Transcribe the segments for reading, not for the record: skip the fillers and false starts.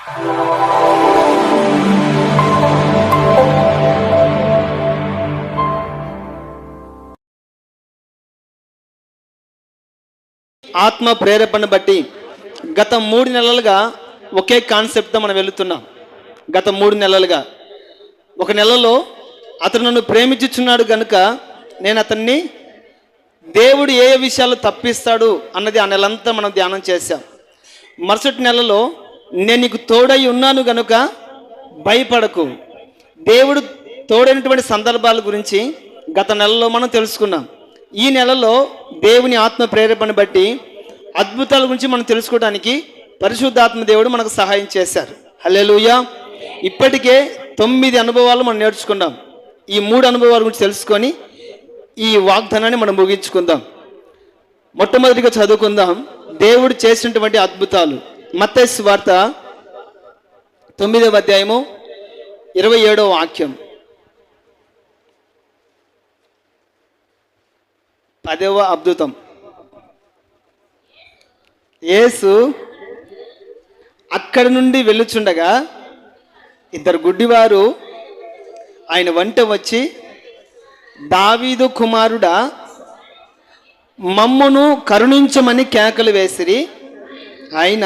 ఆత్మ ప్రేరేపణ బట్టి గత 3 నెలలుగా ఒకే కాన్సెప్ట్తో మనం వెళుతున్నాం. గత 3 నెలలుగా ఒక నెలలో అతను నన్ను ప్రేమించుచున్నాడు కనుక నేను అతన్ని దేవుడు ఏ విషయాలు తప్పిస్తాడు అన్నది ఆ నెలంతా మనం ధ్యానం చేశాం. మరుసటి నెలలో నేను నీకు తోడై ఉన్నాను కనుక భయపడకు, దేవుడు తోడైనటువంటి సందర్భాల గురించి గత నెలలో మనం తెలుసుకున్నాం. ఈ నెలలో దేవుని ఆత్మ ప్రేరేపణ బట్టి అద్భుతాల గురించి మనం తెలుసుకోవడానికి పరిశుద్ధాత్మ దేవుడు మనకు సహాయం చేశారు. హల్లెలూయా. ఇప్పటికే 9 అనుభవాలు మనం నేర్చుకున్నాం. ఈ 3 అనుభవాల గురించి తెలుసుకొని ఈ వాగ్దానాన్ని మనం ముగించుకుందాం. మొట్టమొదటిగా చదువుకుందాం దేవుడు చేసినటువంటి అద్భుతాలు. మత్తయి సువార్త 9వ అధ్యాయము 27వ వాక్యం. 10వ అద్భుతం. యేసు అక్కడి నుండి వెళ్ళుచుండగా 2 గుడ్డివారు ఆయన వెంట వచ్చి, దావీదు కుమారుడా మమ్మును కరుణించమని కేకలు వేసిరి. ఆయన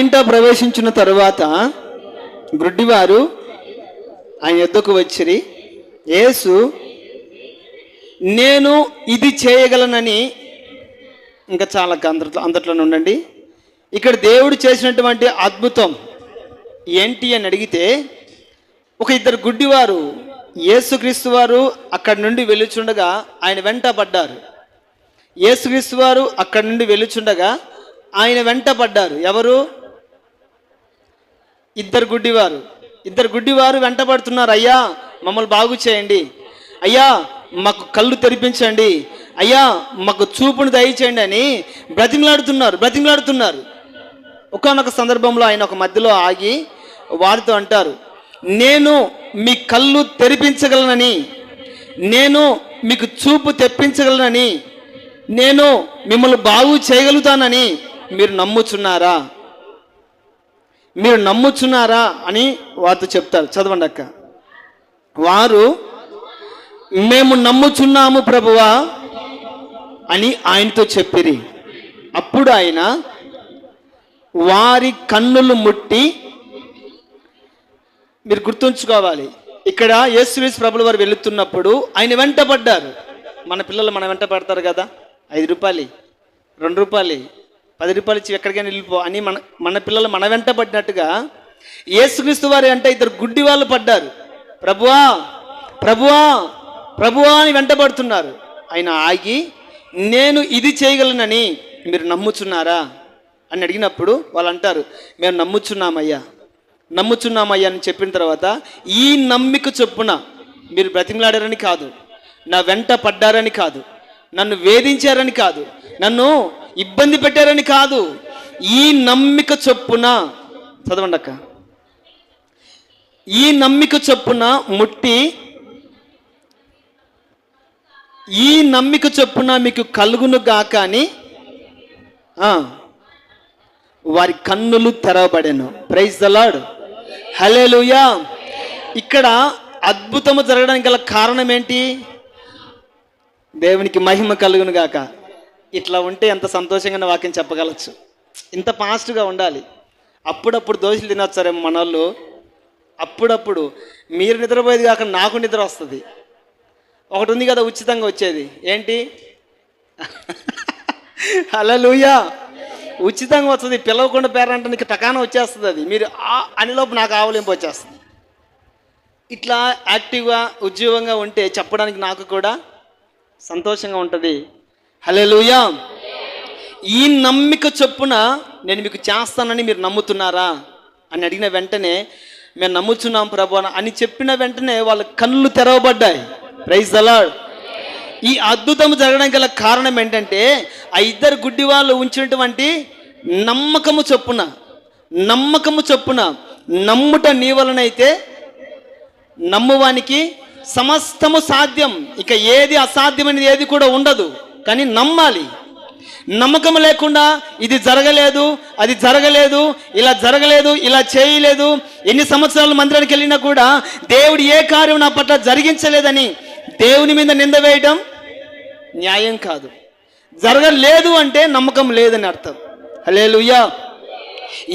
ఇంట ప్రవేశించిన తరువాత గుడ్డివారు ఆయన యొద్దకు వచ్చిరి. యేసు నేను ఇది చేయగలనని, ఇంకా చాలా అందట్లో ఉండండి. ఇక్కడ దేవుడు చేసినటువంటి అద్భుతం ఏంటి అని అడిగితే, ఒక 2 గుడ్డివారు యేసుక్రీస్తు వారు అక్కడి నుండి వెళ్ళుచుండగా ఆయన వెంట పడ్డారు. యేసుక్రీస్తు వారు అక్కడి నుండి వెళ్ళుచుండగా ఆయన వెంట పడ్డారు. ఎవరు? 2 గుడ్డివారు. 2 గుడ్డివారు వెంట పడుతున్నారు. అయ్యా మమ్మల్ని బాగు చేయండి, అయ్యా మాకు కళ్ళు తెరిపించండి, అయ్యా మాకు చూపును దయచేయండి అని బ్రతిమలాడుతున్నారు. ఒకానొక సందర్భంలో ఆయన ఒక మధ్యలో ఆగి వారితో అంటారు, నేను మీ కళ్ళు తెరిపించగలనని, నేను మీకు చూపు తెప్పించగలనని, నేను మిమ్మల్ని బాగు చేయగలుగుతానని మీరు నమ్ముచున్నారా అని వారితో చెప్తారు. చదవండి అక్క. వారు మేము నమ్ముచున్నాము ప్రభువా అని ఆయనతో చెప్పిరి. అప్పుడు ఆయన వారి కన్నులు ముట్టి, మీరు గుర్తుంచుకోవాలి, ఇక్కడ యేసుక్రీస్తు ప్రభుల వారు వెళుతున్నప్పుడు ఆయన వెంట పడ్డారు. మన పిల్లలు మన వెంట పడతారు కదా, 5 రూపాయలు 2 రూపాయలు 10 రూపాయలు ఇచ్చి ఎక్కడికైనా వెళ్ళిపో అని మన పిల్లలు మన వెంట పడినట్టుగా యేసుక్రీస్తు వారి అంటే 2 గుడ్డి వాళ్ళు పడ్డారు. ప్రభువా ప్రభువా ప్రభువా అని వెంటబడుతున్నారు. ఆయన ఆగి నేను ఇది చేయగలనని మీరు నమ్ముచున్నారా అని అడిగినప్పుడు వాళ్ళు అంటారు, మేము నమ్ముచున్నామయ్యా అని చెప్పిన తర్వాత, ఈ నమ్మిక చొప్పున మీరు బ్రతిమలాడారని కాదు, నా వెంట పడ్డారని కాదు, నన్ను వేధించారని కాదు, నన్ను ఇబ్బంది పెట్టారని కాదు, ఈ నమ్మిక చొప్పున, చదవండి అక్క, ఈ నమ్మిక చొప్పున ముట్టి, ఈ నమ్మిక చొప్పున మీకు కలుగును గాక అని వారి కన్నులు తెరవబడెను. Praise the lord. హల్లెలూయా. ఇక్కడ అద్భుతము జరగడానికి గల కారణం ఏంటి? దేవునికి మహిమ కలుగును గాక. ఇట్లా ఉంటే ఎంత సంతోషంగా వాక్యం చెప్పగలచ్చు. ఇంత ఫాస్ట్గా ఉండాలి. అప్పుడప్పుడు దోశలు తినొచ్చారేమో మన వాళ్ళు. అప్పుడప్పుడు మీరు నిద్రపోయేది కాక నాకు నిద్ర వస్తుంది. ఒకటి ఉంది కదా ఉచితంగా వచ్చేది, ఏంటి? హల్లెలూయా. ఉచితంగా వస్తుంది, పిలవకుండా పేరంటే నీకు టకాన వచ్చేస్తుంది. అది మీరు అనిలోపు నాకు ఆవలింపు వచ్చేస్తుంది. ఇట్లా యాక్టివ్గా ఉద్యోగంగా ఉంటే చెప్పడానికి నాకు కూడా సంతోషంగా ఉంటుంది. హల్లెలూయా. ఈ నమ్మిక చొప్పున నేను మీకు చేస్తానని మీరు నమ్ముతున్నారా అని అడిగిన వెంటనే మేము నమ్ముచున్నాం ప్రభు అని చెప్పిన వెంటనే వాళ్ళ కళ్ళు తెరవబడ్డాయి. Praise the lord. ఈ అద్భుతం జరగడానికి గల కారణం ఏంటంటే, ఆ 2 గుడ్డి వాళ్ళు ఉంచినటువంటి నమ్మకము చొప్పున నమ్ముట నీ వలనైతే నమ్మువానికి సమస్తము సాధ్యం. ఇక ఏది అసాధ్యమైనది ఏది కూడా ఉండదు. కానీ నమ్మాలి. నమ్మకం లేకుండా ఇది జరగలేదు, అది జరగలేదు, ఇలా జరగలేదు, ఇలా చేయలేదు, ఎన్ని సంవత్సరాలు మందిరానికి వెళ్ళినా కూడా దేవుడు ఏ కార్యం నా పట్ల జరిగించలేదని దేవుని మీద నింద వేయడం న్యాయం కాదు. జరగలేదు అంటే నమ్మకం లేదని అర్థం. హల్లెలూయా.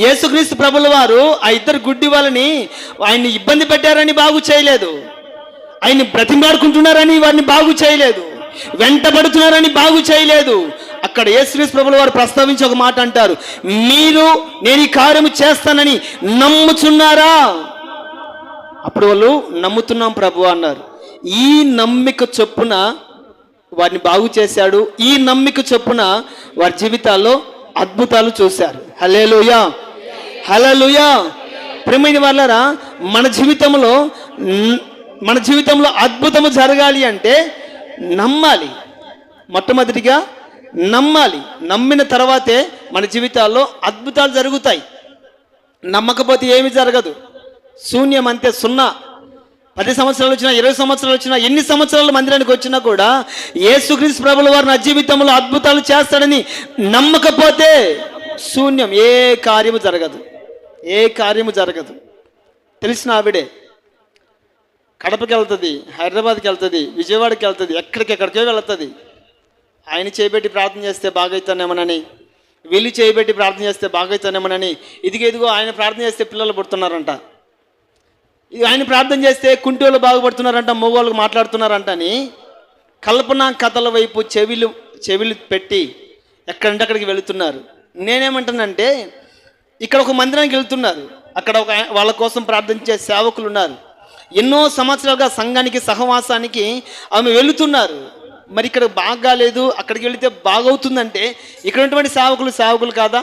యేసుక్రీస్తు ప్రభుల వారు ఆ ఇద్దరు గుడ్డి వాళ్ళని ఆయన్ని ఇబ్బంది పెట్టారని బాగు చేయలేదు, ఆయన్ని బ్రతిమాడుకుంటున్నారని వారిని బాగు చేయలేదు, వెంటబడుతున్నారని బాగు చేయలేదు. అక్కడ యేసుక్రీస్తు ప్రభుల వారు ప్రస్తావించి ఒక మాట అంటారు, మీరు నేను ఈ కార్యము చేస్తానని నమ్ముచున్నారా? అప్పుడు వాళ్ళు నమ్ముతున్నాం ప్రభు అన్నారు. ఈ నమ్మిక చొప్పున వారిని బాగు చేశాడు. ఈ నమ్మిక చొప్పున వారి జీవితాల్లో అద్భుతాలు చూశారు. హల్లెలూయా, హల్లెలూయా. ప్రియమైన వాళ్ళారా, మన జీవితంలో అద్భుతము జరగాలి అంటే నమ్మాలి. మొట్టమొదటిగా నమ్మాలి. నమ్మిన తర్వాతే మన జీవితాల్లో అద్భుతాలు జరుగుతాయి. నమ్మకపోతే ఏమి జరగదు, శూన్యం అంతే, సున్నా. 10 సంవత్సరాలు వచ్చినా, 20 సంవత్సరాలు వచ్చినా, ఎన్ని సంవత్సరాలు మందిరానికి వచ్చినా కూడా యేసుక్రీస్తు ప్రభుల వారు నా జీవితంలో అద్భుతాలు చేస్తాడని నమ్మకపోతే శూన్యం, ఏ కార్యము జరగదు, ఏ కార్యము జరగదు. తెలిసిన ఆవిడే కడపకి వెళ్తుంది, హైదరాబాద్కి వెళ్తుంది, విజయవాడకి వెళ్తుంది, ఎక్కడికెక్కడికో వెళ్తుంది. ఆయన చేయబెట్టి ప్రార్థన చేస్తే బాగైతానేమోనని, వీళ్ళు చేయబెట్టి ప్రార్థన చేస్తే బాగైతానేమోనని, ఇదిగో ఆయన ప్రార్థన చేస్తే పిల్లలు పుడుతున్నారంట, ఆయన ప్రార్థన చేస్తే కుంటోళ్ళు బాగుపడుతున్నారంట, మగవాళ్ళకు మాట్లాడుతున్నారంట అని కల్పన కథల వైపు చెవిలు పెట్టి ఎక్కడంటే అక్కడికి వెళుతున్నారు. నేనేమంటానంటే, ఇక్కడ ఒక మందిరానికి వెళ్తున్నారు, అక్కడ వాళ్ళ కోసం ప్రార్థించే సేవకులు ఉన్నారు, ఎన్నో సంవత్సరాలుగా సంఘానికి సహవాసానికి ఆమె వెళుతున్నారు. మరి ఇక్కడ బాగాలేదు, అక్కడికి వెళితే బాగవుతుందంటే ఇక్కడ ఉన్నటువంటి సేవకులు కాదా?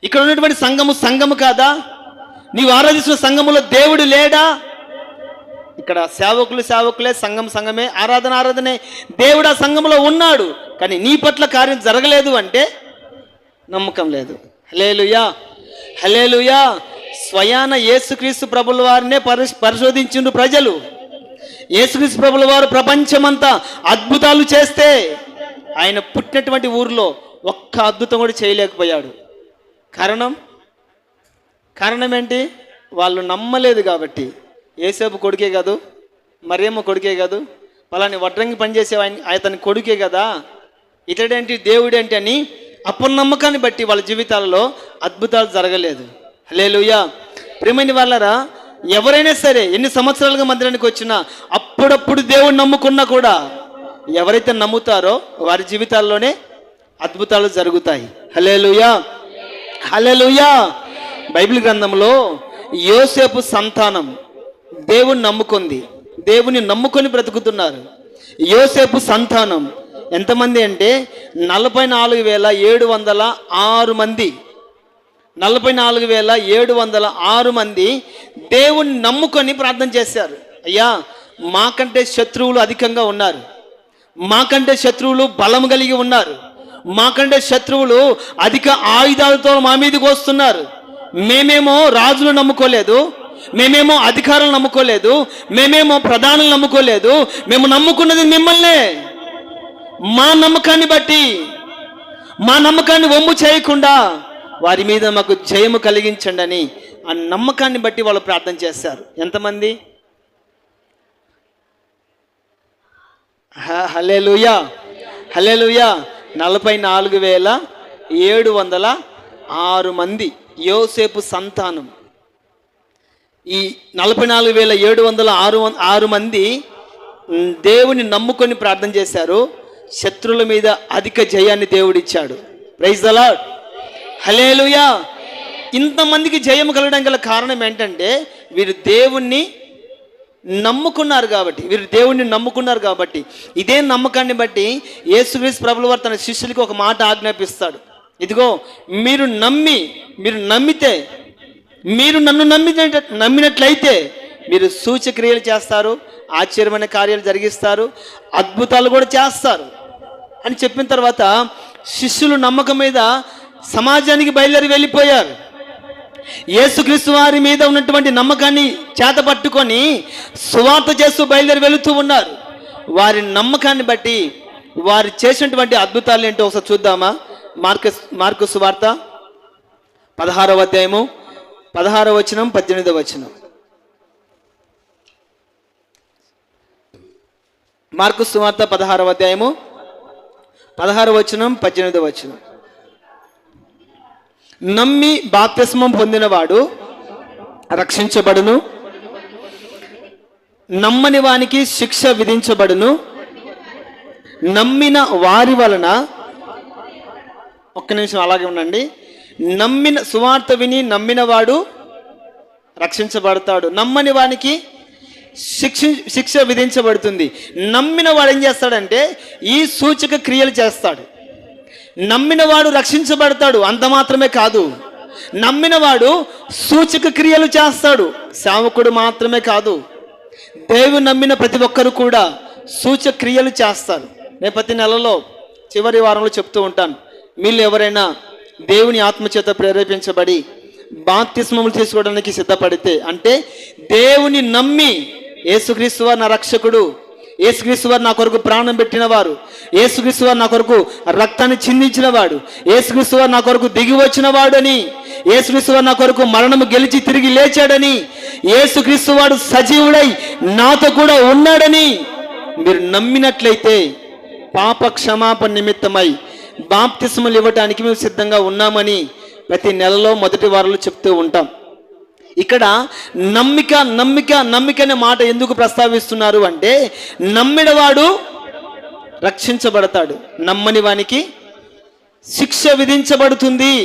ఇక్కడ ఉన్నటువంటి సంఘము కాదా? నీవు ఆరాధిస్తున్న సంఘములో దేవుడు లేడా? ఇక్కడ సేవకులే, సంఘమే, ఆరాధనే, దేవుడు ఆ సంఘములో ఉన్నాడు. కానీ నీ పట్ల కార్యం జరగలేదు అంటే నమ్మకం లేదు. హల్లెలూయా, హల్లెలూయా. స్వయాన యేసుక్రీస్తు ప్రభుల వారినే పరిశోధించిండు ప్రజలు. యేసుక్రీస్తు ప్రభుల వారు ప్రపంచమంతా అద్భుతాలు చేస్తే ఆయన పుట్టినటువంటి ఊరిలో ఒక్క అద్భుతం కూడా చేయలేకపోయాడు. కారణం ఏంటి? వాళ్ళు నమ్మలేదు కాబట్టి. యేసేపు కొడుకే కాదు, మరియమ్మ కొడుకే కాదు, పలాని వడ్రంగి పనిచేసే అతని కొడుకే కదా, ఇతడేంటి దేవుడేంటి అని అపనమ్మకాన్ని బట్టి వాళ్ళ జీవితాలలో అద్భుతాలు జరగలేదు. హల్లెలూయా. ప్రియమైన వాళ్ళరా, ఎవరైనా సరే ఎన్ని సంవత్సరాలుగా మందిరానికి వచ్చినా అప్పుడప్పుడు దేవుడు నమ్ముకున్నా కూడా ఎవరైతే నమ్ముతారో వారి జీవితాల్లోనే అద్భుతాలు జరుగుతాయి. హల్లెలూయా, హల్లెలూయా. బైబిల్ గ్రంథంలో యోసేపు సంతానం దేవుని నమ్ముకొని బ్రతుకుతున్నారు. యోసేపు సంతానం ఎంతమంది అంటే 44,706 మంది. 44,706 మంది దేవుని నమ్ముకొని ప్రార్థన చేశారు. అయ్యా, మాకంటే శత్రువులు అధికంగా ఉన్నారు, మాకంటే శత్రువులు బలం కలిగి ఉన్నారు, మాకంటే శత్రువులు అధిక ఆయుధాలతో మా మీదకి వస్తున్నారు. మేమేమో రాజులు నమ్ముకోలేదు, మేమేమో అధికారులు నమ్ముకోలేదు, మేమేమో ప్రధానులు నమ్ముకోలేదు, మేము నమ్ముకున్నది మిమ్మల్నే. మా నమ్మకాన్ని బట్టి, మా నమ్మకాన్ని వమ్ము చేయకుండా వారి మీద మాకు జయము కలిగించండి అని ఆ నమ్మకాన్ని బట్టి వాళ్ళు ప్రార్థన చేస్తారు. ఎంతమంది? హల్లెలూయా, హల్లెలూయా. 44,706 మంది యోసేపు సంతానం. ఈ 44,706 మంది దేవుని నమ్ముకొని ప్రార్థన చేశారు. శత్రువుల మీద అధిక జయాన్ని దేవుడిచ్చాడు. ప్రైజ్ ది లార్డ్, హల్లెలూయా. ఇంతమందికి జయం కలగడం గల కారణం ఏంటంటే వీరు దేవుణ్ణి నమ్ముకున్నారు కాబట్టి. ఇదే నమ్మకాన్ని బట్టి యేసుక్రీస్తు ప్రభుల వారు తన శిష్యులకి ఒక మాట ఆజ్ఞాపిస్తాడు. ఇదిగో, మీరు నమ్మితే, మీరు నన్ను నమ్మినట్లయితే మీరు సూచక్రియలు చేస్తారు, ఆశ్చర్యమైన కార్యాలు జరిగిస్తారు, అద్భుతాలు కూడా చేస్తారు అని చెప్పిన తర్వాత శిష్యులు నమ్మకం మీద సమాజానికి బయలుదేరి వెళ్ళిపోయారు. యేసుక్రీస్తు వారి మీద ఉన్నటువంటి నమ్మకాన్ని చేత పట్టుకొని సువార్త చేస్తూ బయలుదేరి వెళుతూ ఉన్నారు. వారి నమ్మకాన్ని బట్టి వారు చేసినటువంటి అద్భుతాలు ఏంటో ఒకసారి చూద్దామా? మార్కు సువార్త 16వ అధ్యాయము 16వ వచనం 18వ వచనం. మార్కు సువార్త 16వ అధ్యాయము 16వ వచనం 18వ వచనం. నమ్మి బాప్తిస్మం పొందినవాడు రక్షించబడును, నమ్మని వానికి శిక్ష విధించబడును. నమ్మిన వారి వలన, ఒక్క నిమిషం అలాగే ఉండండి, నమ్మిన సువార్త విని నమ్మినవాడు రక్షించబడతాడు, నమ్మని వానికి శిక్ష విధించబడుతుంది. నమ్మిన వాడు ఏం చేస్తాడంటే ఈ సూచక క్రియలు చేస్తాడు. నమ్మిన వాడు రక్షించబడతాడు, అంత మాత్రమే కాదు, నమ్మిన వాడు సూచక క్రియలు చేస్తాడు. సేవకుడు మాత్రమే కాదు, దేవుని నమ్మిన ప్రతి ఒక్కరు కూడా సూచక క్రియలు చేస్తారు. నేను ప్రతి నెలలో చివరి వారంలో చెప్తూ ఉంటాను, మీరు ఎవరైనా దేవుని ఆత్మచేత ప్రేరేపించబడి బాప్తిస్మములు తీసుకోవడానికి సిద్ధపడితే, అంటే దేవుని నమ్మి యేసుక్రీస్తు వారు నా రక్షకుడు, యేసుక్రీస్తు వారు నా కొరకు ప్రాణం పెట్టిన వారు, యేసుక్రీస్తు వారు నా కొరకు రక్తాన్ని చిందించిన వాడు, యేసుక్రీస్తు వారు నా కొరకు దిగి వచ్చిన వాడని, యేసుక్రీస్తు వారు నా కొరకు మరణము గెలిచి తిరిగి లేచాడని, యేసుక్రీస్తు వాడు సజీవుడై నాతో కూడా ఉన్నాడని మీరు నమ్మినట్లయితే పాప క్షమాపణ నిమిత్తమై బాప్తిస్మలు ఇవ్వటానికి మేము సిద్ధంగా ఉన్నామని ప్రతి నెలలో మొదటి వారంలో చెప్తూ ఉంటాం. ఇక్కడ నమ్మిక నమ్మిక నమ్మిక అనే మాట ఎందుకు ప్రస్తావిస్తున్నారు అంటే, నమ్మినవాడు రక్షించబడతాడు, నమ్మని వానికి శిక్ష విధించబడుతుంది.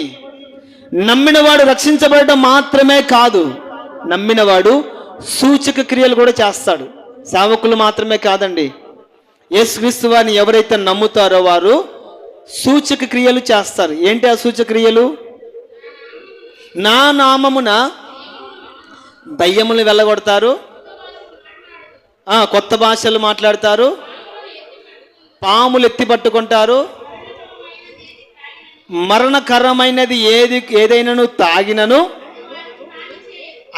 నమ్మినవాడు రక్షించబడటం మాత్రమే కాదు, నమ్మినవాడు సూచక క్రియలు కూడా చేస్తాడు. సేవకులు మాత్రమే కాదండి, యేసుక్రీస్తు వారిని ఎవరైతే నమ్ముతారో వారు సూచక క్రియలు చేస్తారు. ఏంటి ఆ సూచక క్రియలు? నా నామమున దయ్యములు వెళ్ళగొడతారు, కొత్త భాషలు మాట్లాడతారు, పాములు ఎత్తి పట్టుకుంటారు, మరణకరమైనది ఏదైనాను తాగినను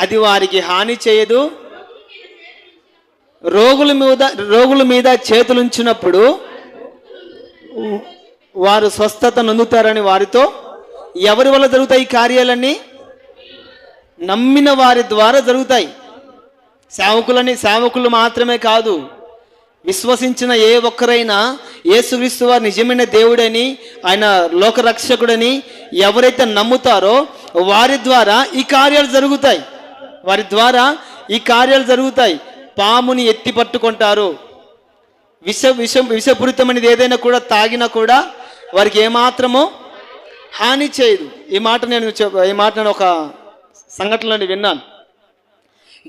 అది వారికి హాని చేయదు, రోగుల మీద చేతులుంచినప్పుడు వారు స్వస్థత నొందుతారని వారితో. ఎవరి వల్ల జరుగుతాయి ఈ కార్యాలన్నీ? నమ్మిన వారి ద్వారా జరుగుతాయి. సేవకులు మాత్రమే కాదు, విశ్వసించిన ఏ ఒక్కరైనా యేసుక్రీస్తు వారు నిజమైన దేవుడని, ఆయన లోకరక్షకుడని ఎవరైతే నమ్ముతారో వారి ద్వారా ఈ కార్యాలు జరుగుతాయి. పాముని ఎత్తి పట్టుకుంటారు, విషపూరితమైనది ఏదైనా కూడా తాగినా కూడా వారికి ఏమాత్రమో హాని చేయదు. ఈ మాట నేను ఒక సంఘటనలో విన్నాను.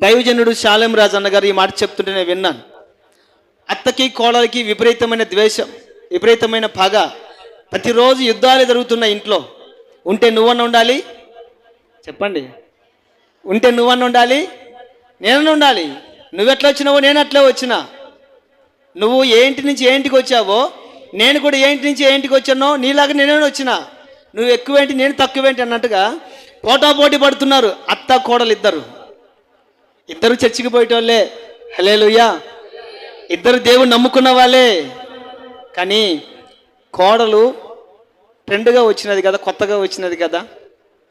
దైవజనుడు శాలేం రాజు అన్నగారు ఈ మాట చెప్తుంటే నేను విన్నాను. అత్తకి కోడలికి విపరీతమైన ద్వేషం, విపరీతమైన పగ, ప్రతిరోజు యుద్ధాలే జరుగుతున్నాయి ఇంట్లో. ఉంటే నువ్వన్న ఉండాలి, చెప్పండి, ఉంటే నువ్వన్న ఉండాలి, నేనన్న ఉండాలి. నువ్వెట్లా వచ్చినావో నేను అట్లే వచ్చినా, నువ్వు ఏంటి నుంచి ఏంటికి వచ్చావో నేను కూడా ఏంటి నుంచి ఏంటికి వచ్చానో నీలాగా నేనే వచ్చినా, నువ్వు ఎక్కువేంటి నేను తక్కువేంటి అన్నట్టుగా పోటాపోటీ పడుతున్నారు అత్త కోడలు. ఇద్దరు చర్చికి పోయేటోళ్ళే, హల్లెలూయా, ఇద్దరు దేవుడు నమ్ముకున్న వాళ్ళే. కానీ కోడలు ట్రెండ్గా వచ్చినది కదా, కొత్తగా వచ్చినది కదా,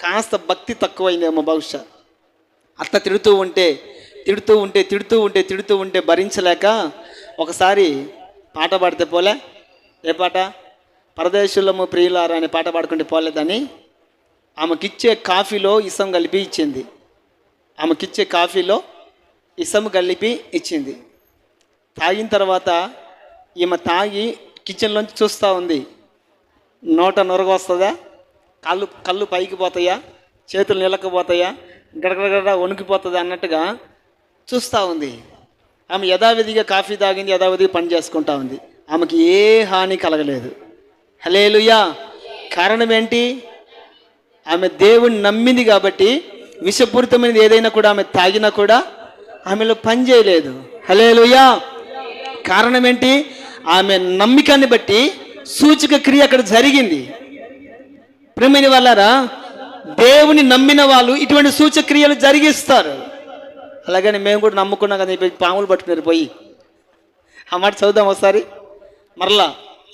కాస్త భక్తి తక్కువైందేమో బహుశా. అత్త తిడుతూ ఉంటే భరించలేక ఒకసారి పాట పాడితే పోలే. ఏ పాట? పరదేశులము ప్రియులారా అనే పాట పాడుకుంటే పోలేదని ఆమెకిచ్చే కాఫీలో ఇసం కలిపి ఇచ్చింది. తాగిన తర్వాత ఈమె తాగి కిచెన్లోంచి చూస్తూ ఉంది. నోట నొరగ వస్తుందా, కళ్ళు పైకి పోతాయా, చేతులు నిలకపోతాయా, గడగడ వణికిపోతుంది అన్నట్టుగా చూస్తూ ఉంది. ఆమె యథావిధిగా కాఫీ తాగింది, యథావిధిగా పని చేసుకుంటా ఉంది. ఆమెకి ఏ హాని కలగలేదు. హల్లెలూయా. కారణం ఏంటి? ఆమె దేవుని నమ్మింది కాబట్టి విషపూరితమైనది ఏదైనా కూడా ఆమె తాగినా కూడా ఆమెలో పని చేయలేదు. హల్లెలూయా. కారణం ఏంటి? ఆమె నమ్మికని బట్టి సూచక క్రియ అక్కడ జరిగింది. ప్రేమైన వాళ్ళారా, దేవుని నమ్మిన వాళ్ళు ఇటువంటి సూచక క్రియలు జరిగిస్తారు. అలాగని మేము కూడా నమ్ముకున్నాం కదా, పాములు పట్టుకున్నారు పోయి. ఆ మాట చదువుదాం ఒకసారి మరలా.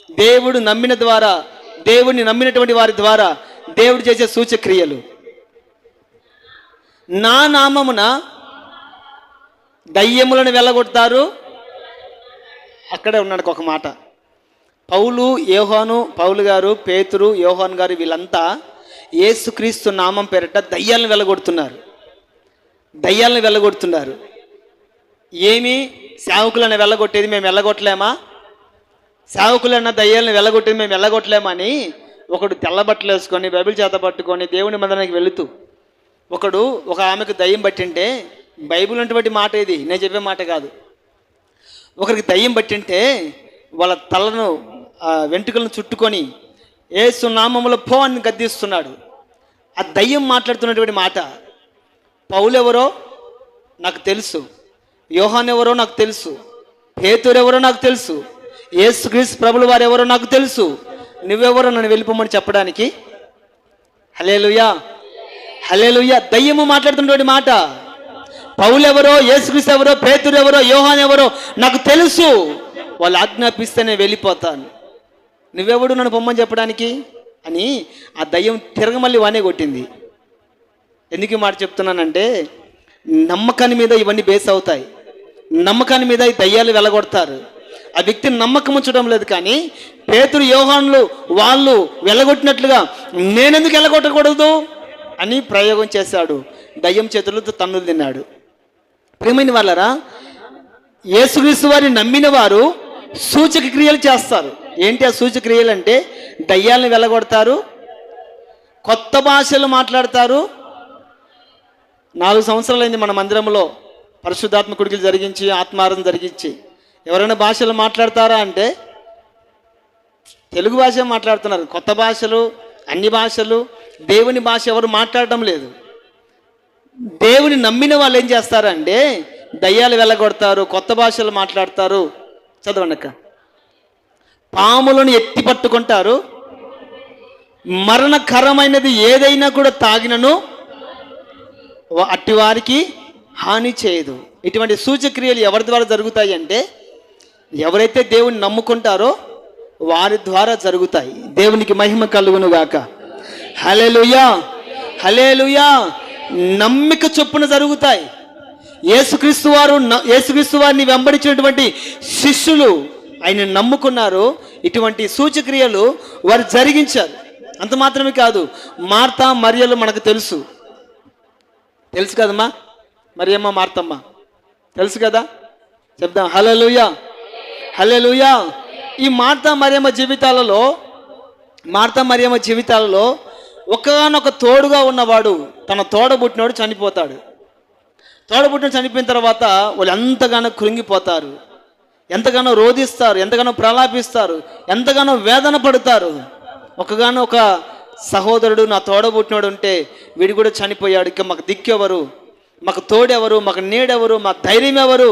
దేవుడు నమ్మిన ద్వారా, దేవుడిని నమ్మినటువంటి వారి ద్వారా దేవుడు చేసే సూచక్రియలు. నా నామమున దయ్యములను వెళ్ళగొడతారు. అక్కడే ఉన్నాడు ఒక మాట. పౌలు గారు, పేతురు, యోహాను గారు వీళ్ళంతా యేసుక్రీస్తు నామం పేరిట దయ్యాలను వెళ్ళగొడుతున్నారు. ఏమి సేవకులను వెళ్ళగొట్టేది మేము వెళ్ళగొట్టలేమా? సేవకులన్న దయ్యాలను వెళ్ళగొట్టేది మేము వెళ్ళగొట్టలేమా అని ఒకడు తెల్ల బట్టలు వేసుకొని బైబిల్ చేత పట్టుకొని దేవుని మందిరానికి వెళుతూ ఒక ఆమెకు దయ్యం పట్టింటే, బైబిల్ అటువంటి మాట ఇది, నేను చెప్పే మాట కాదు. ఒకరికి దయ్యం పట్టింటే వాళ్ళ తలను వెంట్రుకలను చుట్టుకొని యేసు నామములో పో అని గద్దిస్తున్నాడు. ఆ దయ్యం మాట్లాడుతున్నటువంటి మాట, పౌలు ఎవరో నాకు తెలుసు, యోహాన్ ఎవరో నాకు తెలుసు, పేతురు ఎవరో నాకు తెలుసు, యేసుక్రీస్తు ప్రభుల వారు ఎవరో నాకు తెలుసు, నువ్వెవరో నన్ను వెళ్ళిపోమని చెప్పడానికి? హల్లెలూయా, హల్లెలూయా. దయ్యము మాట్లాడుతున్నటువంటి మాట. పౌలు ఎవరో, యేసుక్రీస్తు ఎవరో, పేతురు ఎవరో, యోహాన్ ఎవరో నాకు తెలుసు, వాళ్ళు ఆజ్ఞాపిస్తే నేను వెళ్ళిపోతాను, నువ్వెవడు నన్ను పొమ్మని చెప్పడానికి అని ఆ దయ్యం తిరగమల్లి వానే కొట్టింది. ఎందుకు ఈ మాట చెప్తున్నానంటే, నమ్మకాన్ని మీద ఇవన్నీ బేస్ అవుతాయి. నమ్మకాన్ని మీద ఈ దయ్యాలు వెళ్ళగొడతారు. ఆ వ్యక్తిని నమ్మకం ఉంచడం లేదు. కానీ పేతురు, యోహానులు వాళ్ళు వెళ్ళగొట్టినట్లుగా నేనెందుకు వెళ్ళగొట్టకూడదు అని ప్రయోగం చేశాడు. దయ్యం చేతులతో తన్నులు తిన్నాడు. ప్రియమైన వాళ్ళరా, యేసుక్రీస్తు వారిని నమ్మిన వారు సూచక క్రియలు చేస్తారు. ఏంటి ఆ సూచక క్రియలు అంటే? దయ్యాలను వెళ్ళగొడతారు, కొత్త భాషలు మాట్లాడతారు. 4 సంవత్సరాలైంది మన మందిరంలో పరిశుద్ధాత్మ కుడికలు జరిగించి, ఆత్మారం జరిగించి. ఎవరైనా భాషలు మాట్లాడతారా అంటే తెలుగు భాష మాట్లాడుతున్నారు. కొత్త భాషలు, అన్ని భాషలు, దేవుని భాష ఎవరు మాట్లాడటం లేదు. దేవుని నమ్మిన వాళ్ళు ఏం చేస్తారంటే దయ్యాలు వెళ్ళగొడతారు, కొత్త భాషలు మాట్లాడతారు. చదవండి. పాములను ఎత్తి పట్టుకుంటారు, మరణకరమైనది ఏదైనా కూడా తాగినను అట్టి వారికి హాని చేయదు. ఇటువంటి సూచక్రియలు ఎవరి ద్వారా జరుగుతాయి అంటే ఎవరైతే దేవుని నమ్ముకుంటారో వారి ద్వారా జరుగుతాయి. దేవునికి మహిమ కలుగును గాక. హల్లెలూయా, హల్లెలూయా. నమ్మిక చొప్పున జరుగుతాయి. యేసుక్రీస్తు వారిని వెంబడించినటువంటి శిష్యులు ఆయన నమ్ముకున్నారు. ఇటువంటి సూచక్రియలు వారు జరిగించారు. అంత మాత్రమే కాదు, మార్తా మరియలు మనకు తెలుసు కదమ్మా. మరియమ్మ, మార్తమ్మ తెలుసు కదా, చెప్దాం. హల్లెలూయా, హల్లెలూయా. ఈ మార్తా మరియమ్మ జీవితాలలో ఒకనొక తోడుగా ఉన్నవాడు, తన తోడబుట్టినోడు చనిపోతాడు. తోడబుట్టిన చనిపోయిన తర్వాత వాళ్ళు ఎంతగానో కృంగిపోతారు, ఎంతగానో రోధిస్తారు, ఎంతగానో ప్రలాపిస్తారు, ఎంతగానో వేదన పడతారు. ఒక సహోదరుడు, నా తోడబుట్టినోడు ఉంటే వీడు కూడా చనిపోయాడు, ఇక మాకు దిక్కెవరు, మాకు తోడెవరు, మాకు నీడెవరు, మాకు ధైర్యం ఎవరు,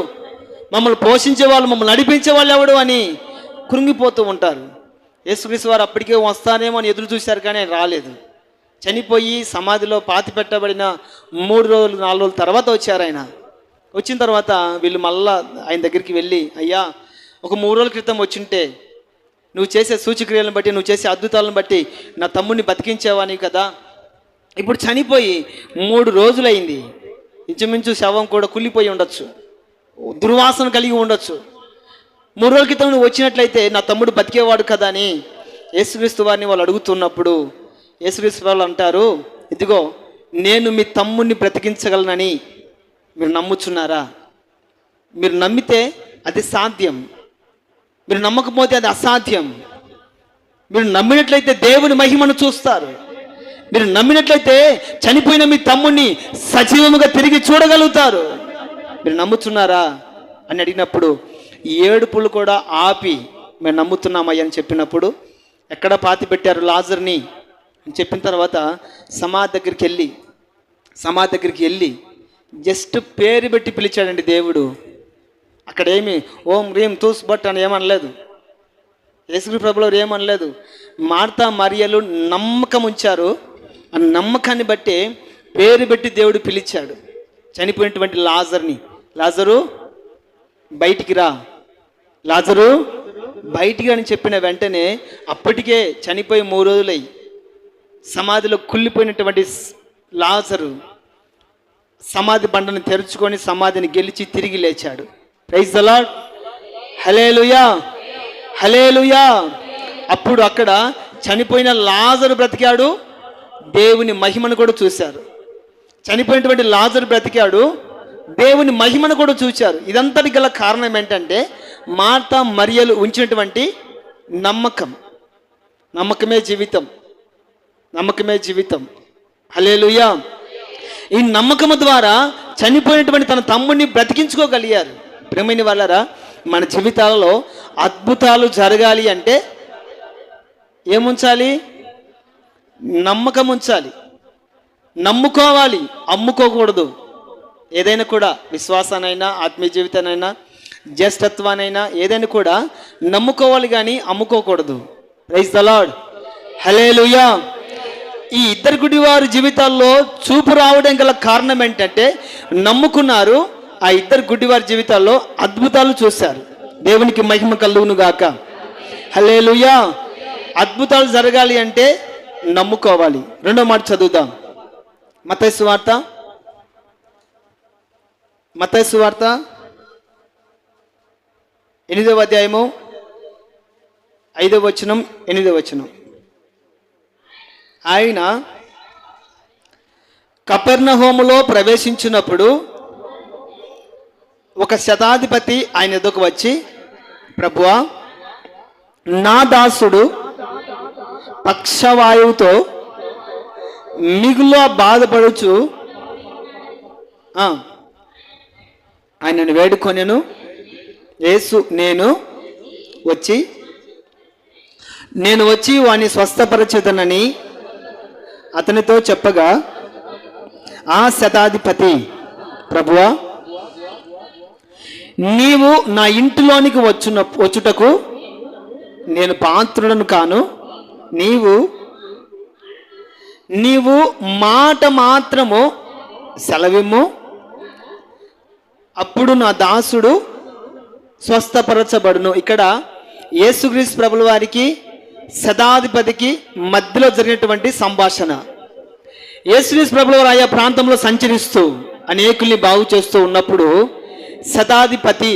మమ్మల్ని పోషించేవాళ్ళు, మమ్మల్ని నడిపించే వాళ్ళు ఎవడు అని కృంగిపోతూ ఉంటారు. యేసుక్రీస్తు వారు అప్పటికే వస్తానేమో అని ఎదురు చూశారు, కానీ ఆయన రాలేదు. చనిపోయి సమాధిలో పాతి పెట్టబడిన 3 రోజులు 4 రోజుల తర్వాత వచ్చారు. ఆయన వచ్చిన తర్వాత వీళ్ళు మళ్ళా ఆయన దగ్గరికి వెళ్ళి, అయ్యా, ఒక 3 రోజుల క్రితం వచ్చింటే నువ్వు చేసే సూచక్రియలను బట్టి, నువ్వు చేసే అద్భుతాలను బట్టి నా తమ్ముడిని బతికించేవాని కదా, ఇప్పుడు చనిపోయి 3 రోజులైంది, ఇంచుమించు శవం కూడా కుళ్ళిపోయి ఉండొచ్చు, దుర్వాసన కలిగి ఉండొచ్చు. 3 రోజుల క్రితం నువ్వు వచ్చినట్లయితే నా తమ్ముడు బతికేవాడు కదా అని యేసుక్రీస్తు వారిని వాళ్ళు అడుగుతున్నప్పుడు యేసుక్రీస్తు వాళ్ళు అంటారు, ఇదిగో నేను మీ తమ్ముడిని బ్రతికించగలనని మీరు నమ్ముచున్నారా? మీరు నమ్మితే అది సాధ్యం, మీరు నమ్మకపోతే అది అసాధ్యం. మీరు నమ్మినట్లయితే దేవుని మహిమను చూస్తారు. మీరు నమ్మినట్లయితే చనిపోయిన మీ తమ్ముడిని సజీవముగా తిరిగి చూడగలుగుతారు. మీరు నమ్ముతున్నారా అని అడిగినప్పుడు ఈ ఏడుపులు కూడా ఆపి మేము నమ్ముతున్నామయ్య అని చెప్పినప్పుడు, ఎక్కడ పాతి పెట్టారు లాజర్ని అని చెప్పిన తర్వాత సమాధి దగ్గరికి వెళ్ళి జస్ట్ పేరు పెట్టి పిలిచాడండి దేవుడు. అక్కడ ఏమి ఓం రీం తూస్ బట్ అని ఏమనలేదు. యేసుక్రీస్తు ప్రభువులు ఏమనలేదు. మార్తా మరియలు నమ్మకం ఉంచారు. ఆ నమ్మకాన్ని బట్టి పేరు పెట్టి దేవుడు పిలిచాడు. చనిపోయినటువంటి లాజర్ని, లాజరు బయటికి రా, లాజరు బయటికి అని చెప్పిన వెంటనే అప్పటికే చనిపోయి 3 రోజులై సమాధిలో కుళ్ళిపోయినటువంటి లాజరు సమాధి బండను తెరుచుకొని సమాధిని గెలిచి తిరిగి లేచాడు. Praise the lord. Hallelujah, hallelujah. అప్పుడు అక్కడ చనిపోయిన లాజరు బ్రతికాడు, దేవుని మహిమను కూడా చూశారు. చనిపోయినటువంటి లాజరు బ్రతికాడు, దేవుని మహిమను కూడా చూశారు. ఇదంతటి గల కారణం ఏంటంటే మార్తా మరియలు ఉంచినటువంటి నమ్మకం. నమ్మకమే జీవితం, నమ్మకమే జీవితం. హల్లెలూయా. ఈ నమ్మకము ద్వారా చనిపోయినటువంటి తన తమ్ముడిని బ్రతికించుకోగలిగారు. ప్రియమైన వాళ్ళారా, మన జీవితాలలో అద్భుతాలు జరగాలి అంటే ఏముంచాలి? నమ్మకం ఉంచాలి, నమ్ముకోవాలి, అమ్ముకోకూడదు. ఏదైనా కూడా విశ్వాసానైనా ఆత్మీయ జీవితానైనా జ్యేష్ఠత్వానైనా ఏదైనా కూడా నమ్ముకోవాలి కానీ అమ్ముకోకూడదు. Praise the lord. హల్లెలూయా. ఈ ఇద్దరు గుడివారి జీవితాల్లో చూపు రావడం గల కారణం ఏంటంటే నమ్ముకున్నారు. ఆ ఇద్దరు గుడ్డివారి జీవితాల్లో అద్భుతాలు చూశారు. దేవునికి మహిమ కలుగును గాక. హల్లెలూయా. అద్భుతాలు జరగాలి అంటే నమ్ముకోవాలి. రెండో మాట చదువుదాం. మత్తయి సువార్త 8వ అధ్యాయము 5వ వచనం 8వ వచనం. ఆయన కపెర్నహూములో ప్రవేశించినప్పుడు ఒక శతాధిపతి ఆయన ఎదుకు వచ్చి, ప్రభువా, నా దాసుడు పక్షవాయువుతో మిగులు బాధపడుచు ఆయనను వేడుకొనెను. యేసు నేను వచ్చి వాని స్వస్థపరచుదనని అతనితో చెప్పగా, ఆ శతాధిపతి, ప్రభువా, నీవు నా ఇంటిలోనికి వచ్చుటకు నేను పాత్రుడను కాను. నీవు మాట మాత్రము సెలవిమ్ము, అప్పుడు నా దాసుడు స్వస్థపరచబడును. ఇక్కడ యేసుక్రీస్తు ప్రభుల వారికి శతాధిపతికి మధ్యలో జరిగినటువంటి సంభాషణ. యేసుక్రీస్తు ప్రభుల వారు ఆయా ప్రాంతంలో సంచరిస్తూ అనేకుల్ని బాగు చేస్తూ ఉన్నప్పుడు శతాధిపతి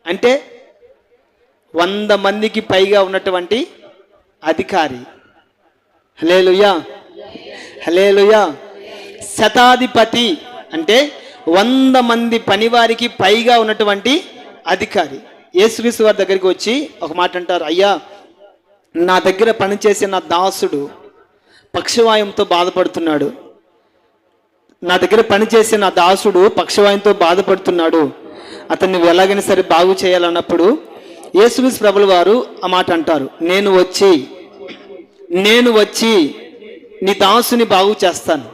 అంటే 100 మందికి పైగా ఉన్నటువంటి అధికారి. హల్లెలూయా, హల్లెలూయా. శతాధిపతి అంటే 100 మంది పనివారికి పైగా ఉన్నటువంటి అధికారి. యేసుక్రీస్తు వారి దగ్గరికి వచ్చి ఒక మాట అంటారు, అయ్యా, నా దగ్గర పనిచేసే నా దాసుడు పక్షవాయువుతో బాధపడుతున్నాడు. నా దగ్గర పనిచేసే నా దాసుడు పక్షవాయువుతో బాధపడుతున్నాడు. అతన్ని ఎలాగైనా సరే బాగు చేయాలన్నప్పుడు యేసుక్రీస్తు ప్రభుల వారు ఆ మాట అంటారు, నేను వచ్చి నీ దాసుని బాగు చేస్తాను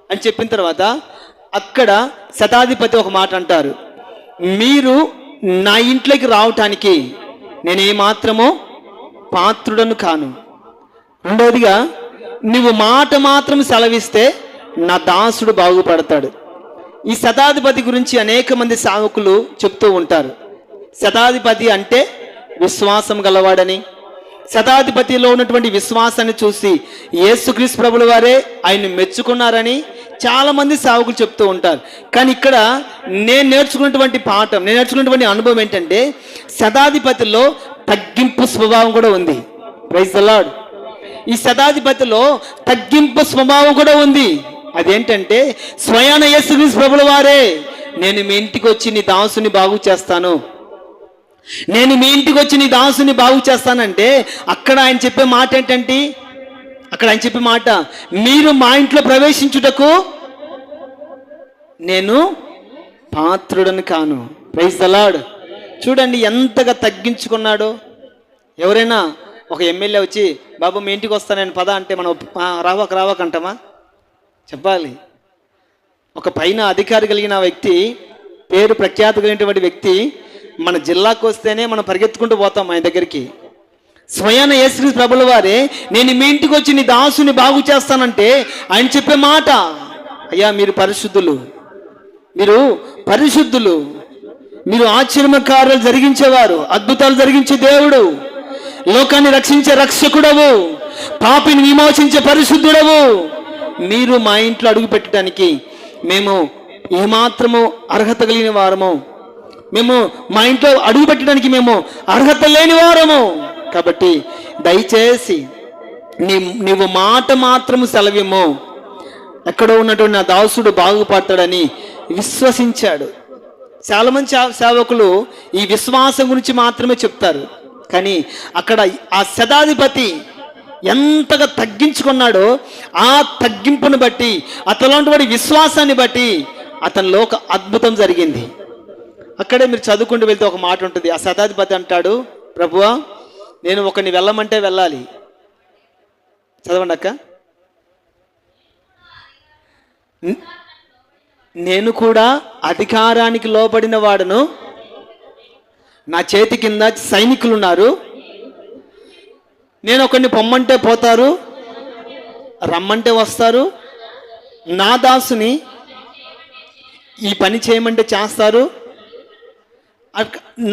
అని చెప్పిన తర్వాత అక్కడ శతాధిపతి ఒక మాట అంటారు, మీరు నా ఇంట్లోకి రావటానికి నేను ఏమాత్రమో పాత్రుడను కాను. రెండవదిగా, నువ్వు మాట మాత్రం సెలవిస్తే నా దాసుడు బాగుపడతాడు. ఈ శతాధిపతి గురించి అనేక మంది సేవకులు చెప్తూ ఉంటారు. శతాధిపతి అంటే విశ్వాసం గలవాడని, శతాధిపతిలో ఉన్నటువంటి విశ్వాసాన్ని చూసి యేసుక్రీస్తు ప్రభుల వారే ఆయన్ని మెచ్చుకున్నారని చాలామంది సేవకులు చెప్తూ ఉంటారు. కానీ ఇక్కడ నేను నేర్చుకున్నటువంటి అనుభవం ఏంటంటే శతాధిపతిలో తగ్గింపు స్వభావం కూడా ఉంది. Praise the Lord. ఈ శతాధిపతిలో తగ్గింపు స్వభావం కూడా ఉంది. అదేంటంటే స్వయాన యేసుక్రీస్తు ప్రభుల వారే, నేను మీ ఇంటికి వచ్చి నీ దాసుని బాగు చేస్తాను, నేను మీ ఇంటికి వచ్చి నీ దాసుని బాగు చేస్తానంటే అక్కడ ఆయన చెప్పే మాట ఏంటంటే, మీరు మా ఇంట్లో ప్రవేశించుటకు నేను పాత్రుడని కాను. Praise the Lord. చూడండి ఎంతగా తగ్గించుకున్నాడో. ఎవరైనా ఒక ఎమ్మెల్యే వచ్చి, బాబు మీ ఇంటికి వస్తానని పద అంటే మనం రావకంటామా? చెప్పాలి. ఒక పైన అధికారి కలిగిన వ్యక్తి, పేరు ప్రఖ్యాతి కలిగినటువంటి వ్యక్తి మన జిల్లాకు వస్తేనే మనం పరిగెత్తుకుంటూ పోతాం ఆయన దగ్గరికి. స్వయాన యేసుక్రీస్తు ప్రభుల వారే, నేను మీ ఇంటికి వచ్చి నీ దాసుని బాగు చేస్తానంటే ఆయన చెప్పే మాట, అయ్యా మీరు పరిశుద్ధులు. మీరు ఆశ్చర్య కార్యాలు జరిగించేవారు, అద్భుతాలు జరిగించే దేవుడు, లోకాన్ని రక్షించే రక్షకుడవు, పాపిని విమోచించే పరిశుద్ధుడవు. మీరు మా ఇంట్లో అడుగు పెట్టడానికి మేము ఏమాత్రము అర్హత కలిగిన వారము, మేము మా ఇంట్లో అడుగు పెట్టడానికి మేము అర్హత లేని వారము. కాబట్టి దయచేసి నీవు మాట మాత్రము సెలవేమో, ఎక్కడో ఉన్నటువంటి నా దాసుడు బాగుపడతాడని విశ్వసించాడు. చాలామంది సేవకులు ఈ విశ్వాసం గురించి మాత్రమే చెప్తారు, కానీ అక్కడ ఆ శతాధిపతి ఎంతగా తగ్గించుకున్నాడో ఆ తగ్గింపును బట్టి, అతనిలోని విశ్వాసాన్ని బట్టి అతనిలో ఒక అద్భుతం జరిగింది. అక్కడే మీరు చదువుకుంటూ వెళ్తే ఒక మాట ఉంటుంది. ఆ శతాధిపతి అంటాడు, ప్రభువా నేను ఒకరిని వెళ్ళమంటే వెళ్ళాలి. చదవండి అక్క. నేను కూడా అధికారానికి లోబడిన వాడును, నా చేతి కింద సైనికులు ఉన్నారు. నేను ఒకరిని పొమ్మంటే పోతారు, రమ్మంటే వస్తారు. నా దాసుని ఈ పని చేయమంటే చేస్తారు.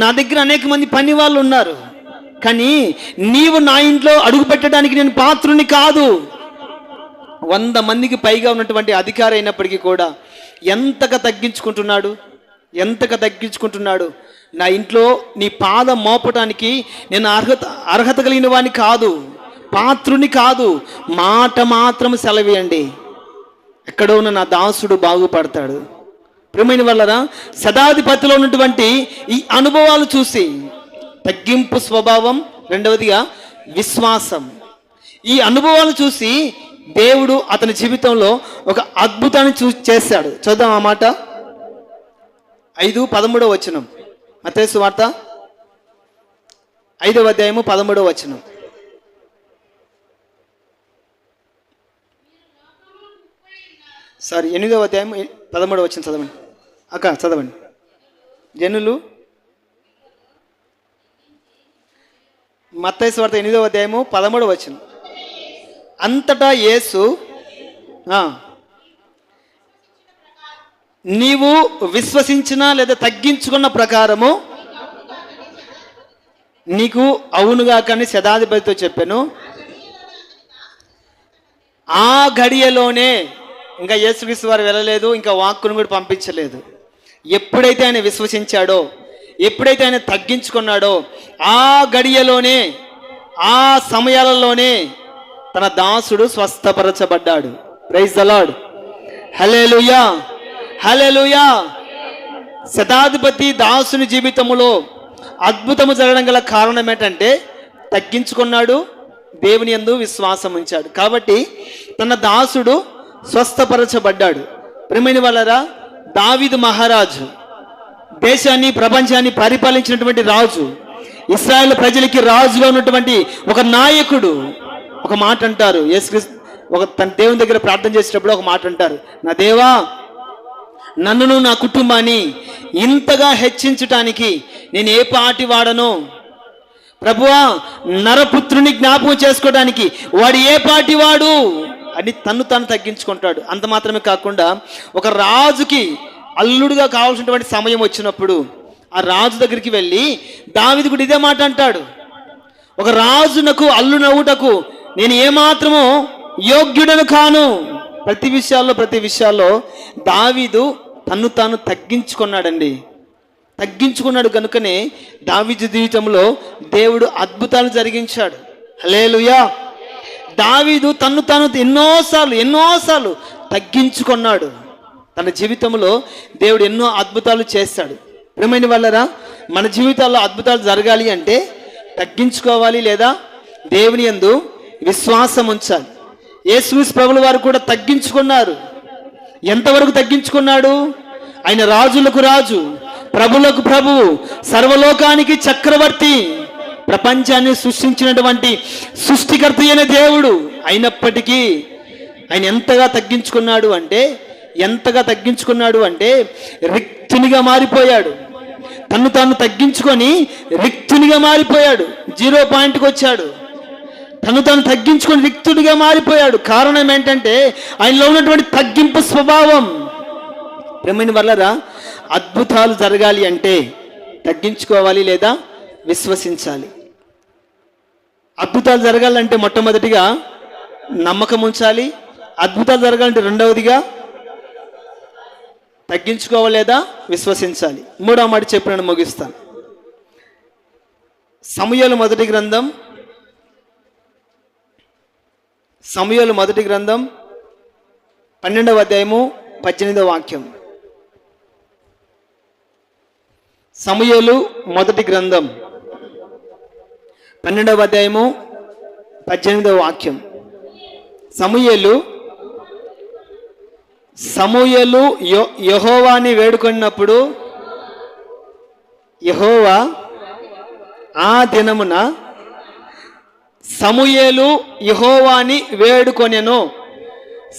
నా దగ్గర అనేక మంది పని వాళ్ళు ఉన్నారు, కానీ నీవు నా ఇంట్లో అడుగు పెట్టడానికి నేను పాత్రుని కాదు. 100 మందికి పైగా ఉన్నటువంటి అధికారి అయినప్పటికీ కూడా ఎంతగా తగ్గించుకుంటున్నాడు. నా ఇంట్లో నీ పాదం మోపటానికి నేను అర్హత కలిగిన వాడిని కాదు, పాత్రుని కాదు, మాట మాత్రం సెలవేయండి, ఎక్కడో ఉన్న నా దాసుడు బాగుపడతాడు. ప్రియమైన వాళ్ళరా, శతాధిపతిలో ఉన్నటువంటి ఈ అనుభవాలు చూసి తగ్గింపు స్వభావం, రెండవదిగా విశ్వాసం, ఈ అనుభవాలు చూసి దేవుడు అతని జీవితంలో ఒక అద్భుతాన్ని చేశాడు. చూద్దాం ఆ మాట. 5:13 వచనం, మత్తయి సువార్త 5వ అధ్యాయము 13వ వచనం. సారీ 8వ అధ్యాయం 13వ వచనం చదవండి అక్క, చదవండి. జనులు, మత్తయి సువార్త 8వ అధ్యాయము 13వ వచనం. అంతటా యేసు నీవు విశ్వసించిన లేదా తగ్గించుకున్న ప్రకారము నీకు అవునుగా కానీ శతాధిపతితో చెప్పాను. ఆ గడియలోనే, ఇంకా యేసుక్రీస్తు వారు వెళ్ళలేదు, ఇంకా వాక్కును కూడా పంపించలేదు. ఎప్పుడైతే ఆయన విశ్వసించాడో, ఎప్పుడైతే ఆయన తగ్గించుకున్నాడో, ఆ గడియలోనే, ఆ సమయాలలోనే తన దాసుడు స్వస్థపరచబడ్డాడు. Praise the lord. Hallelujah, hallelujah. శతాధిపతి దాసుని జీవితంలో అద్భుతము జరగడం గల కారణం ఏంటంటే తగ్గించుకున్నాడు, దేవుని యందు విశ్వాసం ఉంచాడు. కాబట్టి తన దాసుడు స్వస్థపరచబడ్డాడు. ప్రియమైన వాళ్ళరా, దావీదు మహారాజు, దేశాన్ని ప్రపంచాన్ని పరిపాలించినటువంటి రాజు, ఇశ్రాయేలు ప్రజలకి రాజుగా ఉన్నటువంటి ఒక నాయకుడు ఒక మాట అంటారు. తన దేవుని దగ్గర ప్రార్థన చేసేటప్పుడు ఒక మాట అంటారు, నా దేవా నన్నును నా కుటుంబాన్ని ఇంతగా హెచ్చించటానికి నేను ఏ పాటి వాడను? ప్రభువా నరపుత్రుని జ్ఞాపకం చేసుకోవడానికి వాడు ఏ పాటి వాడు అని తను తగ్గించుకుంటాడు. అంత మాత్రమే కాకుండా ఒక రాజుకి అల్లుడుగా కావాల్సినటువంటి సమయం వచ్చినప్పుడు ఆ రాజు దగ్గరికి వెళ్ళి దావీదు కూడా ఇదే మాట అంటాడు, ఒక రాజునకు అల్లునవుటకు నేను ఏమాత్రమో యోగ్యుడను కాను. ప్రతి విషయాల్లో దావీదు తాను తగ్గించుకున్నాడండి. తగ్గించుకున్నాడు కనుకనే దావీదు జీవితంలో దేవుడు అద్భుతాలు జరిగించాడు. హల్లెలూయా. దావీదు తాను ఎన్నోసార్లు తగ్గించుకున్నాడు. తన జీవితంలో దేవుడు ఎన్నో అద్భుతాలు చేస్తాడు. ప్రియమైన వాళ్ళరా, మన జీవితాల్లో అద్భుతాలు జరగాలి అంటే తగ్గించుకోవాలి, లేదా దేవుని యందు విశ్వాసం ఉంచాలి. యేసుక్రీస్తు ప్రభుల వారు కూడా తగ్గించుకున్నారు. ఎంతవరకు తగ్గించుకున్నాడు? ఆయన రాజులకు రాజు, ప్రభులకు ప్రభువు, సర్వలోకానికి చక్రవర్తి, ప్రపంచాన్ని సృష్టించినటువంటి సృష్టికర్త అయిన దేవుడు అయినప్పటికీ ఆయన ఎంతగా తగ్గించుకున్నాడు అంటే రిక్తునిగా మారిపోయాడు. తాను తగ్గించుకొని రిక్తునిగా మారిపోయాడు. 0 పాయింట్కి వచ్చాడు. తాను తగ్గించుకొని రిక్తుడిగా మారిపోయాడు. కారణం ఏంటంటే ఆయనలో ఉన్నటువంటి తగ్గింపు స్వభావం. ప్రియమైన వాళ్ళరా, అద్భుతాలు జరగాలి అంటే తగ్గించుకోవాలి లేదా విశ్వసించాలి. అద్భుతాలు జరగాలంటే మొట్టమొదటిగా నమ్మకం ఉంచాలి. అద్భుతాలు జరగాలంటే రెండవదిగా తగ్గించుకోవాలి లేదా విశ్వసించాలి. మూడవ మాట చెప్పినట్టు ముగిస్తాను. సమూయేలు మొదటి గ్రంథం 12వ అధ్యాయము 18వ వాక్యం. సమూయేలు మొదటి గ్రంథం 12వ అధ్యాయము 18వ వాక్యం. సమూయేలు యెహోవాని వేడుకొన్నప్పుడు యెహోవా ఆ దినమున సమూయేలు యెహోవాని వేడుకొనెను.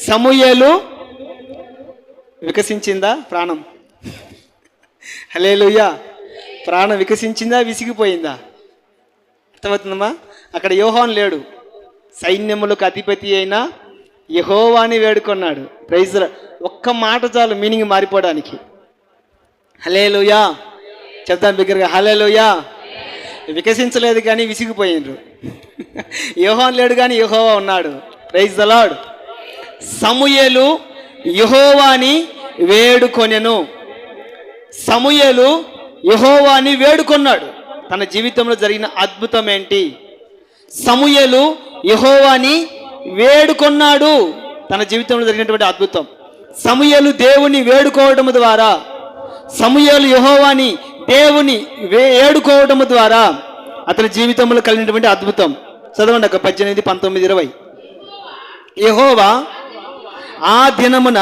సమూయేలు వికసించిందా ప్రాణం? హల్లెలూయా. ప్రాణం వికసించిందా విసిగిపోయిందా? అర్థమవుతుందమ్మా? అక్కడ యోహాను లేడు, సైన్యములకు అధిపతి అయిన యెహోవాని వేడుకొన్నాడు. Praise the lord. ఒక్క మాట చాలు మీనింగ్ మారిపోవడానికి. హల్లెలూయా చెప్తాను బిగ్గరగా, హల్లెలూయా. వికసించలేదు కానీ విసిగిపోయిండ్రు. యోహాను లేడు కానీ యెహోవా ఉన్నాడు. Praise the lord. సమూయేలు యెహోవాని వేడుకొనెను. సమూయేలు యెహోవాని వేడుకొన్నాడు. తన జీవితంలో జరిగిన అద్భుతం ఏంటి? సమూయేలు యెహోవాని వేడుకొన్నాడు. తన జీవితంలో జరిగినటువంటి అద్భుతం. సమూయేలు దేవుని వేడుకోవడం ద్వారా, సమూయేలు యెహోవాని దేవుని వేడుకోవడం ద్వారా అతని జీవితంలో కలిగినటువంటి అద్భుతం. చదవండి అక్క 18, 19, 20. యెహోవా ఆ దినమున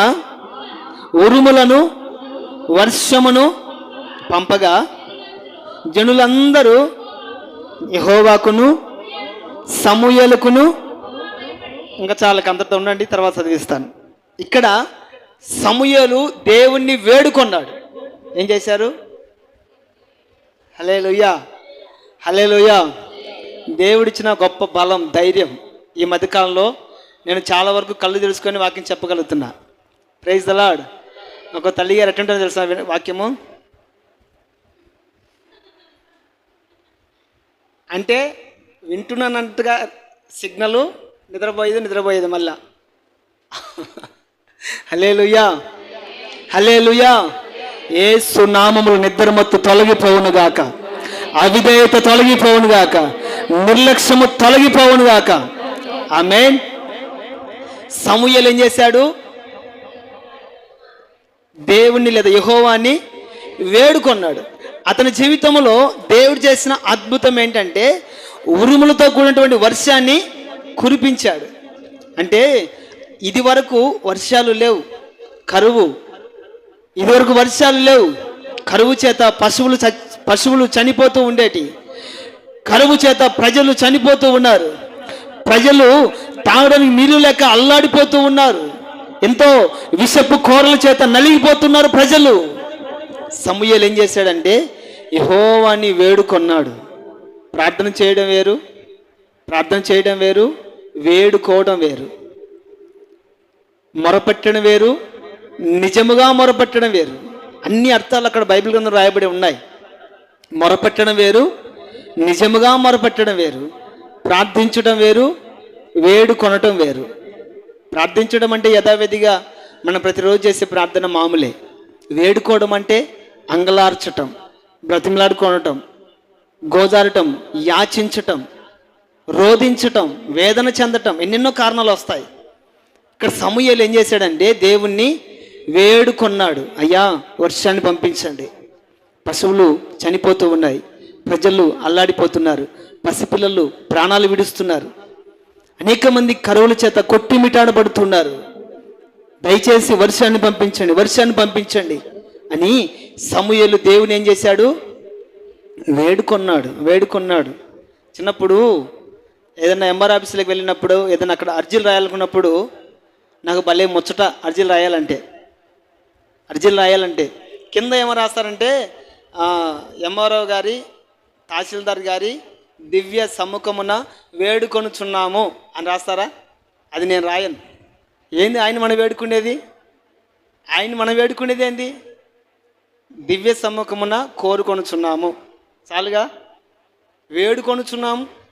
ఉరుములను వర్షమును పంపగా జనులందరూ యెహోవాకును సమూయేలుకును, ఇంకా చాలా అంతటితో ఉండండి, తర్వాత చదివిస్తాను. ఇక్కడ సమూయేలు దేవుణ్ణి వేడుకొన్నాడు. ఏం చేశారు? హల్లెలూయా, హల్లెలూయా. దేవుడిచ్చిన గొప్ప బలం, ధైర్యం. ఈ మధ్యకాలంలో నేను చాలా వరకు కళ్ళు తెలుసుకొని వాక్యం చెప్పగలుగుతున్నా. Praise the lord. ఒక తల్లి గారు ఎట్టుంటో తెలుసా వాక్యము అంటే, వింటున్నానంతగా సిగ్నల్, నిద్రపోయేది మళ్ళా. హల్లెలూయా, హల్లెలూయా. యేసు నామములో నిద్రమత్తు తొలగిపోవునుగాక, అవిధేయత తొలగిపోవునుగాక, నిర్లక్ష్యము తొలగిపోవునుగాక. ఆమేన్. సమూయేలు ఏం చేశాడు? దేవుణ్ణి లేదా యెహోవాని వేడుకొన్నాడు. అతని జీవితంలో దేవుడు చేసిన అద్భుతం ఏంటంటే ఉరుములతో కూడినటువంటి వర్షాన్ని కురిపించాడు. అంటే ఇది వరకు వర్షాలు లేవు, కరువు. ఇదివరకు వర్షాలు లేవు, కరువు చేత పశువులు చనిపోతూ ఉండేటి. కరువు చేత ప్రజలు చనిపోతూ ఉన్నారు. ప్రజలు తాగడానికి నీళ్లు లేక అల్లాడిపోతూ ఉన్నారు. ఎంతో విషపు కోరల చేత నలిగిపోతున్నారు ప్రజలు. సమూయేలు ఏం చేశాడంటే యెహోవాని వేడుకొన్నాడు. ప్రార్థన చేయడం వేరు, వేడుకోవడం వేరు. మొరపెట్టడం వేరు, నిజముగా మొరపెట్టడం వేరు. అన్ని అర్థాలు అక్కడ బైబిల్ గ్రంథంలో రాయబడి ఉన్నాయి. మొరపెట్టడం వేరు, నిజముగా మొరపెట్టడం వేరు. ప్రార్థించడం వేరు, వేడుకొనటం వేరు. ప్రార్థించడం అంటే యథావిధిగా మనం ప్రతిరోజు చేసే ప్రార్థన మామూలే. వేడుకోవడం అంటే అంగలార్చటం, బ్రతిమలాడుకోవటం, గోజారటం, యాచించటం, రోధించటం, వేదన చెందటం, ఎన్నెన్నో కారణాలు వస్తాయి. ఇక్కడ సమూయేలు ఏం చేశాడంటే దేవుణ్ణి వేడుకొన్నాడు. అయ్యా వర్షాన్ని పంపించండి, పశువులు చనిపోతూ ఉన్నాయి, ప్రజలు అల్లాడిపోతున్నారు, పసిపిల్లలు ప్రాణాలు విడుస్తున్నారు, అనేక మంది కరువుల చేత కొట్టిమిటాడబడుతున్నారు, దయచేసి వర్షాన్ని పంపించండి అని సమూయేలు దేవుని ఏం చేశాడు? వేడుకొన్నాడు. చిన్నప్పుడు ఏదైనా ఎంఆర్ ఆఫీసులకు వెళ్ళినప్పుడు, ఏదైనా అక్కడ అర్జీలు రాయాలనుకున్నప్పుడు నాకు భలే ముచ్చట. అర్జీలు రాయాలంటే కింద ఏమో రాస్తారంటే ఎంఆర్ఓ గారి, తహసీల్దార్ గారి దివ్య సమ్ముఖమున వేడుకొనుచున్నాము అని రాస్తారా? అది నేను రాయను. ఏంది ఆయన మనం వేడుకునేది ఏంది? దివ్య సమ్ముఖమున కోరుకొనుచున్నాము. చాలుగా, వేడుకొనుచున్నాము.